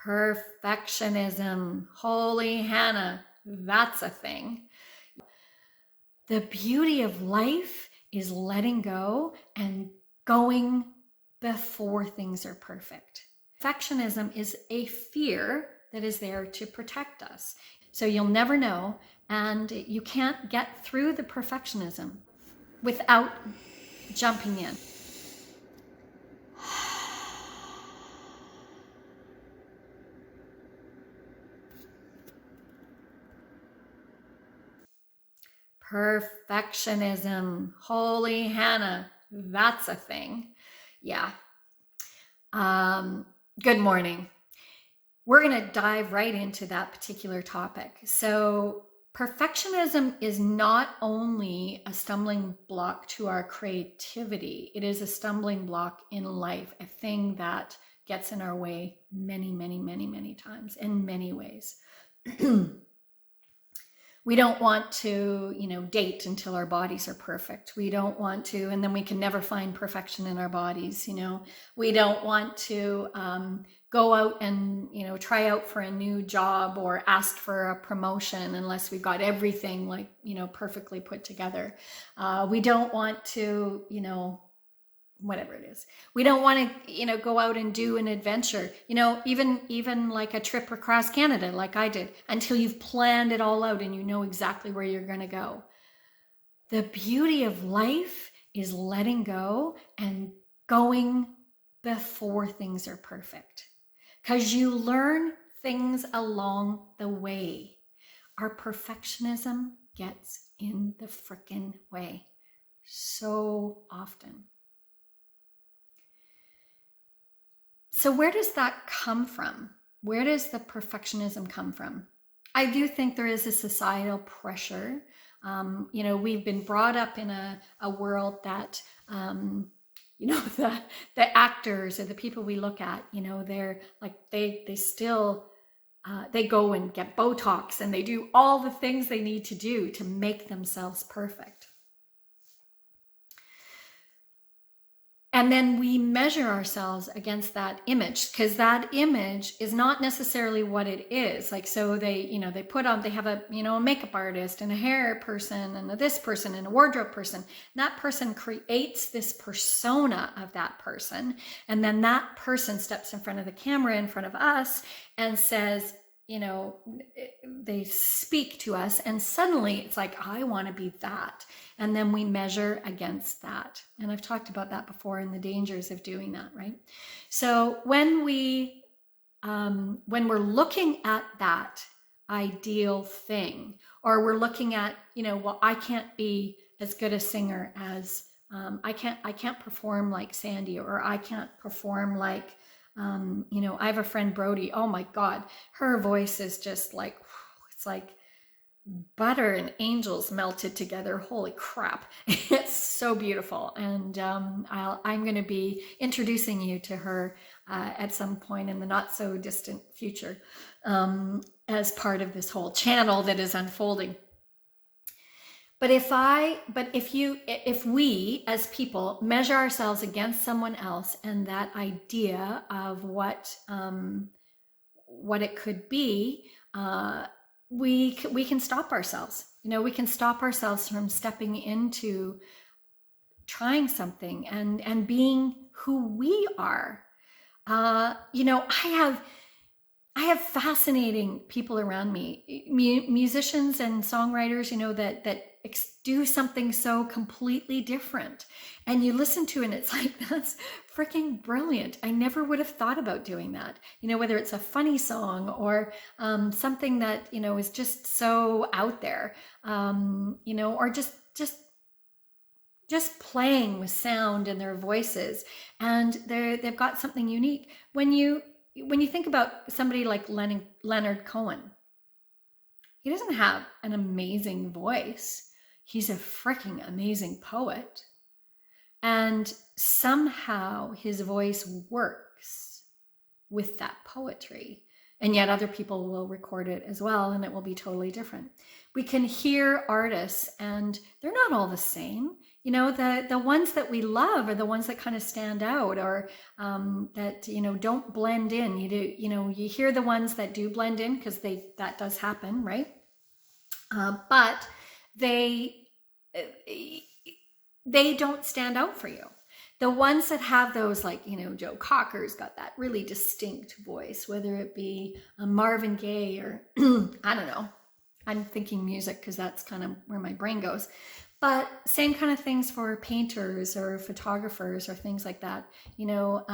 Perfectionism. Holy Hannah, that's a thing. The beauty of life is letting go and going before things are perfect. Perfectionism is a fear that is there to protect us. So you'll never know, and you can't get through the perfectionism without jumping in. Perfectionism. Holy Hannah, that's a thing. Yeah. Good morning. We're going to dive right into that particular topic. So, perfectionism is not only a stumbling block to our creativity, it is a stumbling block in life, a thing that gets in our way many, many, many, many times in many ways. We don't want to, date until our bodies are perfect. We don't want to, and then we can never find perfection in our bodies. We don't want to go out and, try out for a new job or ask for a promotion unless we've got everything perfectly put together. We don't want to, whatever it is. We don't want to, go out and do an adventure, even like a trip across Canada, like I did, until you've planned it all out and you know exactly where you're going to go. The beauty of life is letting go and going before things are perfect, because you learn things along the way. Our perfectionism gets in the frickin' way so often. So where does that come from? Where does the perfectionism come from? I do think there is a societal pressure. We've been brought up in a world that, the actors or the people we look at, they're like, they still, they go and get Botox and they do all the things they need to do to make themselves perfect. And then we measure ourselves against that image, because that image is not necessarily what it is. Like, so they have a, a makeup artist and a hair person and this person and a wardrobe person. And that person creates this persona of that person. And then that person steps in front of the camera in front of us and says, they speak to us, and suddenly it's like, I want to be that. And then we measure against that. And I've talked about that before, and the dangers of doing that, right? So when we're looking at that ideal thing, or we're looking at, well, I can't be as good a singer as, I can't perform like Sandy, or I can't perform like, I have a friend, Brody. Oh my God, her voice is just like, it's like butter and angels melted together. Holy crap. It's so beautiful. And I'm going to be introducing you to her at some point in the not so distant future as part of this whole channel that is unfolding. But if we as people measure ourselves against someone else and that idea of what it could be, we can stop ourselves. We can stop ourselves from stepping into trying something and being who we are. I have fascinating people around me, musicians and songwriters, that do something so completely different. And you listen to it and it's like, that's freaking brilliant. I never would have thought about doing that. Whether it's a funny song or something that, is just so out there, or just playing with sound in their voices. And they've got something unique. When you think about somebody like Leonard Cohen, he doesn't have an amazing voice. He's a freaking amazing poet. And somehow his voice works with that poetry. And yet other people will record it as well, and it will be totally different. We can hear artists, and they're not all the same. You know, the ones that we love are the ones that kind of stand out, or that, you know, don't blend in. You do, you know, you hear the ones that do blend in, because that does happen, right? But they they don't stand out for you. The ones that have those, like, you know, Joe Cocker's got that really distinct voice, whether it be Marvin Gaye or I don't know. I'm thinking music because that's kind of where my brain goes. But same kind of things for painters or photographers or things like that. You know,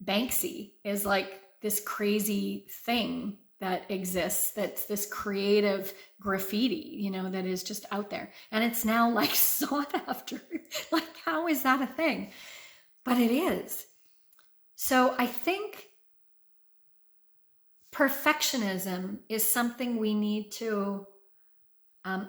Banksy is like this crazy thing that exists, that's this creative graffiti, you know, that is just out there. And it's now like sought after. Like, how is that a thing? But it is. So I think perfectionism is something we need to,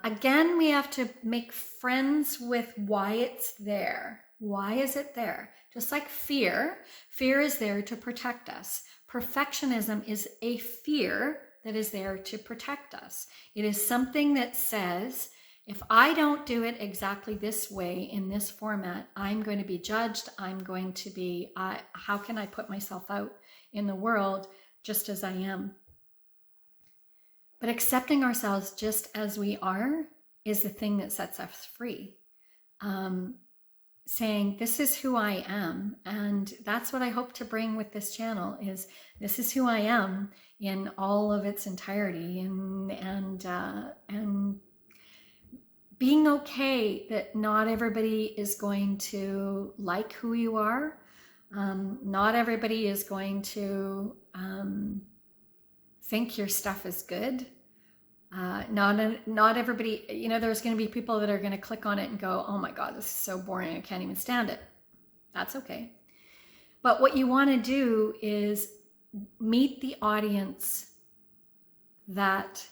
again, we have to make friends with why it's there. Why is it there? Just like fear is there to protect us. Perfectionism is a fear that is there to protect us. It is something that says, if I don't do it exactly this way in this format, I'm going to be judged. I'm going to be, how can I put myself out in the world just as I am? But accepting ourselves just as we are is the thing that sets us free. Saying, this is who I am. And that's what I hope to bring with this channel, is this is who I am in all of its entirety, and being okay that not everybody is going to like who you are. Not everybody is going to think your stuff is good. Not everybody, you know, there's going to be people that are going to click on it and go, oh my God, this is so boring, I can't even stand it. That's okay. But what you want to do is meet the audience that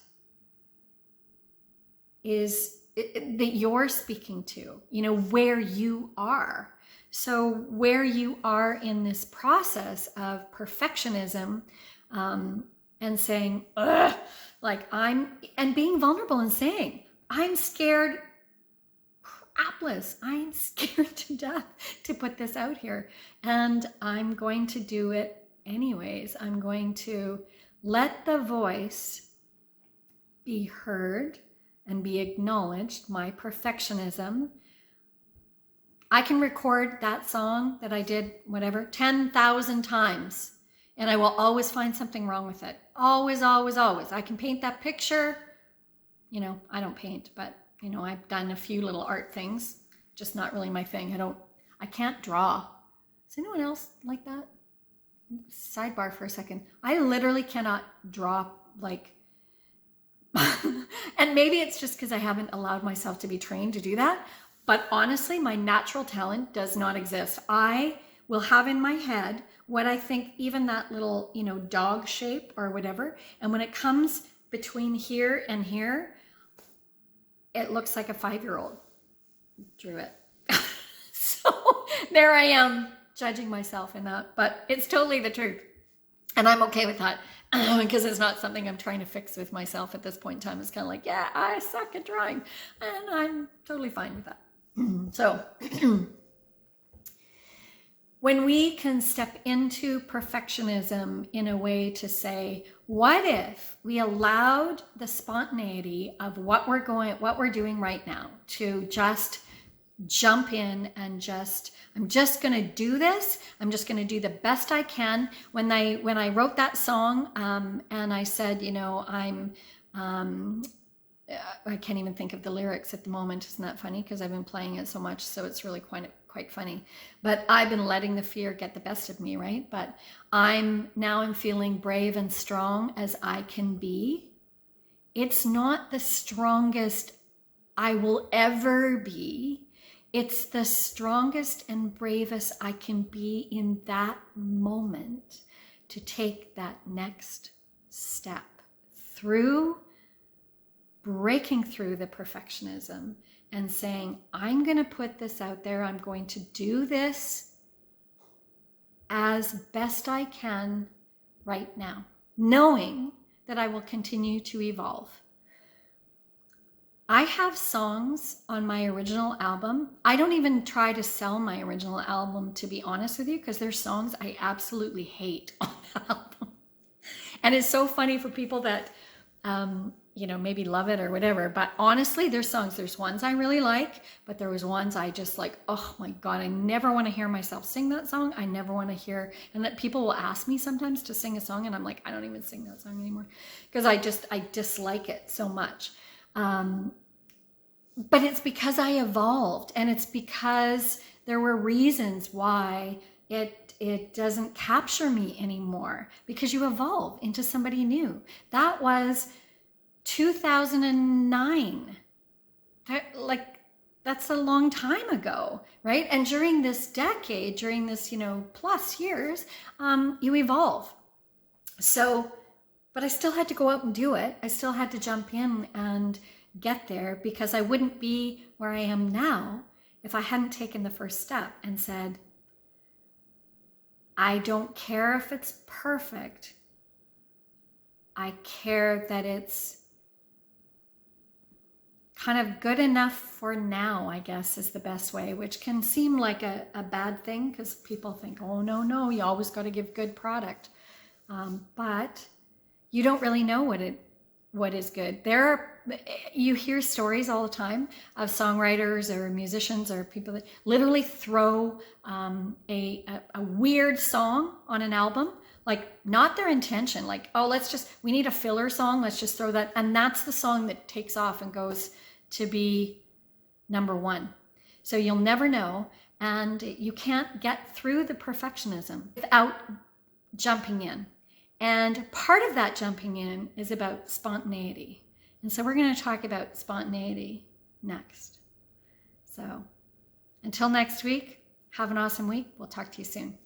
you're speaking to, you know, where you are. So where you are in this process of perfectionism, and saying, ugh, like and being vulnerable and saying, I'm scared crapless. I'm scared to death to put this out here. And I'm going to do it anyways. I'm going to let the voice be heard and be acknowledged, my perfectionism. I can record that song that I did, whatever, 10,000 times, and I will always find something wrong with it. Always, always, always. I can paint that picture. You know, I don't paint, but, you know, I've done a few little art things, just not really my thing. I can't draw. Is anyone else like that? Sidebar for a second. I literally cannot draw, like, and maybe it's just because I haven't allowed myself to be trained to do that. But honestly, my natural talent does not exist. I will have in my head what I think, even that little, you know, dog shape or whatever. And when it comes between here and here, it looks like a 5-year-old drew it. So there I am judging myself in that, but it's totally the truth. And I'm okay with that, because it's not something I'm trying to fix with myself at this point in time. It's kind of like, yeah, I suck at drawing, and I'm totally fine with that. So when we can step into perfectionism in a way to say, what if we allowed the spontaneity of what we're doing right now to just jump in and I'm just going to do this. I'm just going to do the best I can. When I wrote that song, and I said, you know, I can't even think of the lyrics at the moment. Isn't that funny? Because I've been playing it so much, so it's really quite funny. But I've been letting the fear get the best of me, right? But I'm feeling brave and strong as I can be. It's not the strongest I will ever be. It's the strongest and bravest I can be in that moment to take that next step through breaking through the perfectionism and saying, I'm going to put this out there. I'm going to do this as best I can right now, knowing that I will continue to evolve. I have songs on my original album. I don't even try to sell my original album, to be honest with you, because there's songs I absolutely hate on that album. And it's so funny for people that, maybe love it or whatever. But honestly, there's ones I really like, but there was ones I just like, oh my God, I never want to hear myself sing that song. I never want to hear, and that people will ask me sometimes to sing a song, and I'm like, I don't even sing that song anymore because I dislike it so much. But it's because I evolved, and it's because there were reasons why it doesn't capture me anymore, because you evolve into somebody new. That was 2009. That's a long time ago, right? And during this decade, during this plus years, you evolve. So, but I still had to go out and do it. I still had to jump in and get there, because I wouldn't be where I am now if I hadn't taken the first step and said, I don't care if it's perfect. I care that it's kind of good enough for now, I guess, is the best way, which can seem like a bad thing, because people think, oh, no, you always got to give good product. But you don't really know what is good. You hear stories all the time of songwriters or musicians or people that literally throw a weird song on an album, like not their intention, like, oh, we need a filler song, let's just throw that, and that's the song that takes off and goes to be number one. So you'll never know, and you can't get through the perfectionism without jumping in. And part of that jumping in is about spontaneity. And so we're going to talk about spontaneity next. So until next week, have an awesome week. We'll talk to you soon.